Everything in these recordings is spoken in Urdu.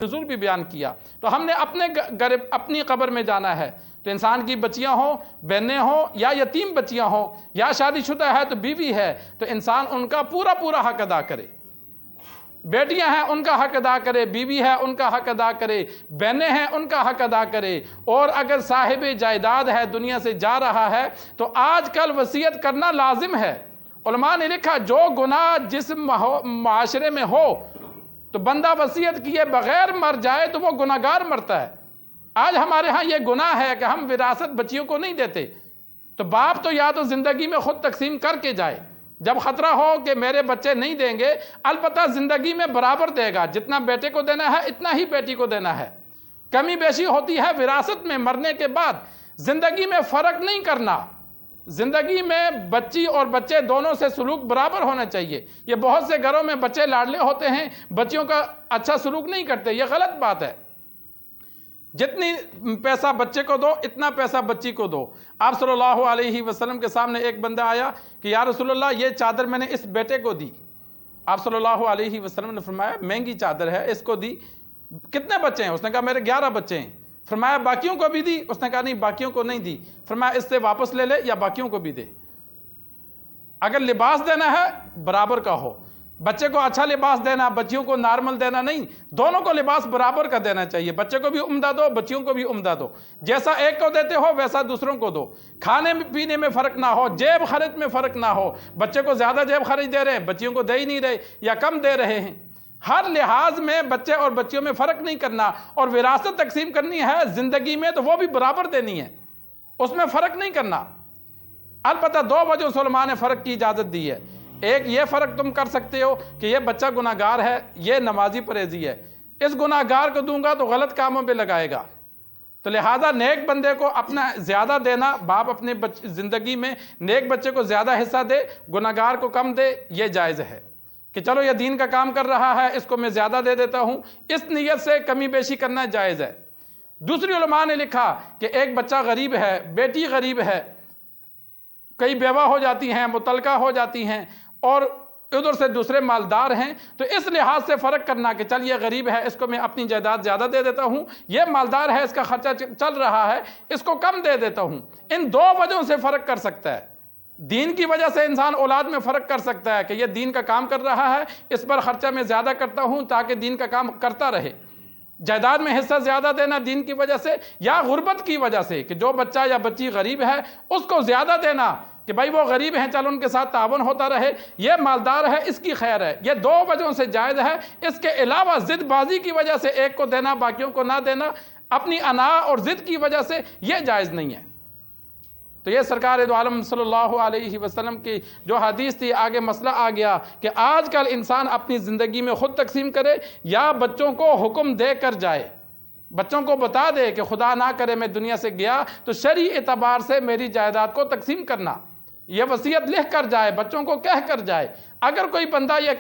نزول بھی بیان کیا۔ تو ہم نے اپنے گھر اپنی قبر میں جانا ہے، تو انسان کی بچیاں ہوں، بہنیں ہوں، یا یتیم بچیاں ہوں، یا شادی شدہ ہے تو بیوی ہے، تو انسان ان کا پورا پورا حق ادا کرے۔ بیٹیاں ہیں ان کا حق ادا کرے، بیوی ہے ان کا حق ادا کرے، بہنیں ہیں ان کا حق ادا کرے۔ اور اگر صاحب جائیداد ہے، دنیا سے جا رہا ہے، تو آج کل وصیت کرنا لازم ہے۔ علماء نے لکھا جو گناہ جس معاشرے میں ہو تو بندہ وصیت کیے بغیر مر جائے تو وہ گناہگار مرتا ہے۔ آج ہمارے ہاں یہ گناہ ہے کہ ہم وراثت بچیوں کو نہیں دیتے، تو باپ تو یا تو زندگی میں خود تقسیم کر کے جائے، جب خطرہ ہو کہ میرے بچے نہیں دیں گے، البتہ زندگی میں برابر دے گا، جتنا بیٹے کو دینا ہے اتنا ہی بیٹی کو دینا ہے۔ کمی بیشی ہوتی ہے وراثت میں مرنے کے بعد، زندگی میں فرق نہیں کرنا۔ زندگی میں بچی اور بچے دونوں سے سلوک برابر ہونا چاہیے۔ یہ بہت سے گھروں میں بچے لاڈلے ہوتے ہیں، بچیوں کا اچھا سلوک نہیں کرتے، یہ غلط بات ہے۔ جتنی پیسہ بچے کو دو اتنا پیسہ بچی کو دو۔ آپ صلی اللہ علیہ وسلم کے سامنے ایک بندہ آیا کہ یا رسول اللہ یہ چادر میں نے اس بیٹے کو دی۔ آپ صلی اللہ علیہ وسلم نے فرمایا مہنگی چادر ہے، اس کو دی۔ کتنے بچے ہیں؟ اس نے کہا میرے 11 بچے ہیں۔ فرمایا باقیوں کو بھی دی؟ اس نے کہا نہیں باقیوں کو نہیں دی۔ فرمایا اس سے واپس لے لے یا باقیوں کو بھی دے۔ اگر لباس دینا ہے برابر کا ہو، بچے کو اچھا لباس دینا، بچیوں کو نارمل دینا نہیں، دونوں کو لباس برابر کا دینا چاہیے۔ بچے کو بھی عمدہ دو، بچیوں کو بھی عمدہ دو، جیسا ایک کو دیتے ہو ویسا دوسروں کو دو۔ کھانے پینے میں فرق نہ ہو، جیب خرچ میں فرق نہ ہو، بچے کو زیادہ جیب خرچ دے رہے ہیں، بچیوں کو دے ہی نہیں رہے یا کم دے رہے ہیں۔ ہر لحاظ میں بچے اور بچیوں میں فرق نہیں کرنا، اور وراثت تقسیم کرنی ہے زندگی میں تو وہ بھی برابر دینی ہے، اس میں فرق نہیں کرنا۔ البتہ 2 وجہ سے علماء نے فرق کی اجازت دی ہے۔ ایک یہ فرق تم کر سکتے ہو کہ یہ بچہ گناہگار ہے، یہ نمازی پرہیزی ہے، اس گناہگار کو دوں گا تو غلط کاموں پہ لگائے گا، تو لہذا نیک بندے کو اپنا زیادہ دینا، باپ اپنے زندگی میں نیک بچے کو زیادہ حصہ دے، گناہگار کو کم دے، یہ جائز ہے کہ چلو یہ دین کا کام کر رہا ہے اس کو میں زیادہ دے دیتا ہوں، اس نیت سے کمی بیشی کرنا جائز ہے۔ دوسری علماء نے لکھا کہ ایک بچہ غریب ہے، بیٹی غریب ہے، کئی بیوہ ہو جاتی ہیں، مطلقہ ہو جاتی ہیں، اور ادھر سے دوسرے مالدار ہیں، تو اس لحاظ سے فرق کرنا کہ چل یہ غریب ہے اس کو میں اپنی جائیداد زیادہ دے دیتا ہوں، یہ مالدار ہے اس کا خرچہ چل رہا ہے اس کو کم دے دیتا ہوں۔ ان 2 وجہوں سے فرق کر سکتا ہے۔ دین کی وجہ سے انسان اولاد میں فرق کر سکتا ہے کہ یہ دین کا کام کر رہا ہے، اس پر خرچہ میں زیادہ کرتا ہوں تاکہ دین کا کام کرتا رہے۔ جائیداد میں حصہ زیادہ دینا دین کی وجہ سے، یا غربت کی وجہ سے کہ جو بچہ یا بچی غریب ہے اس کو زیادہ دینا کہ بھائی وہ غریب ہیں چل ان کے ساتھ تعاون ہوتا رہے، یہ مالدار ہے اس کی خیر ہے۔ یہ 2 وجہوں سے جائز ہے۔ اس کے علاوہ ضد بازی کی وجہ سے ایک کو دینا باقیوں کو نہ دینا، اپنی انا اور ضد کی وجہ سے یہ جائز نہیں ہے۔ تو یہ سرکار دو عالم صلی اللہ علیہ وسلم کی جو حدیث تھی، آگے مسئلہ آ گیا کہ آج کل انسان اپنی زندگی میں خود تقسیم کرے یا بچوں کو حکم دے کر جائے، بچوں کو بتا دے کہ خدا نہ کرے میں دنیا سے گیا تو شرعی اعتبار سے میری جائیداد کو تقسیم کرنا، یہ وصیت لکھ کر جائے، بچوں کو کہہ کر جائے۔ اگر کوئی بندہ یہ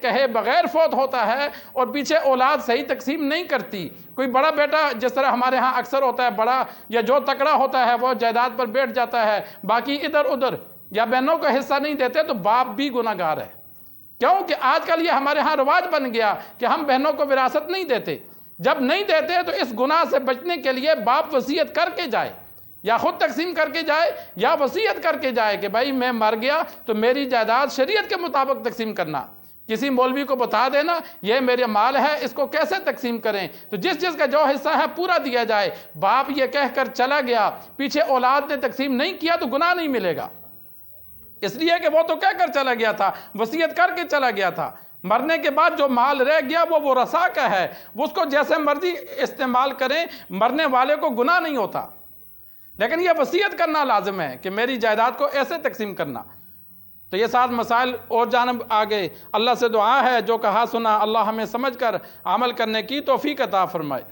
کہے بغیر فوت ہوتا ہے اور پیچھے اولاد صحیح تقسیم نہیں کرتی، کوئی بڑا بیٹا جس طرح ہمارے ہاں اکثر ہوتا ہے، بڑا یا جو تکڑا ہوتا ہے وہ جائیداد پر بیٹھ جاتا ہے، باقی ادھر ادھر یا بہنوں کا حصہ نہیں دیتے، تو باپ بھی گناہگار ہے۔ کیونکہ آج کل یہ ہمارے ہاں رواج بن گیا کہ ہم بہنوں کو وراثت نہیں دیتے۔ جب نہیں دیتے تو اس گناہ سے بچنے کے لیے باپ وصیت کر کے جائے، یا خود تقسیم کر کے جائے یا وصیت کر کے جائے کہ بھائی میں مر گیا تو میری جائیداد شریعت کے مطابق تقسیم کرنا۔ کسی مولوی کو بتا دینا یہ میرے مال ہے اس کو کیسے تقسیم کریں، تو جس کا جو حصہ ہے پورا دیا جائے۔ باپ یہ کہہ کر چلا گیا، پیچھے اولاد نے تقسیم نہیں کیا تو گناہ نہیں ملے گا، اس لیے کہ وہ تو کہہ کر چلا گیا تھا، وصیت کر کے چلا گیا تھا۔ مرنے کے بعد جو مال رہ گیا وہ رسا کا ہے، وہ اس کو جیسے مرضی استعمال کریں، مرنے والے کو گناہ نہیں ہوتا۔ لیکن یہ وصیت کرنا لازم ہے کہ میری جائیداد کو ایسے تقسیم کرنا۔ تو یہ 7 مسائل اور جانب آگے اللہ سے دعا ہے جو کہا سنا اللہ ہمیں سمجھ کر عمل کرنے کی توفیق عطا فرمائے۔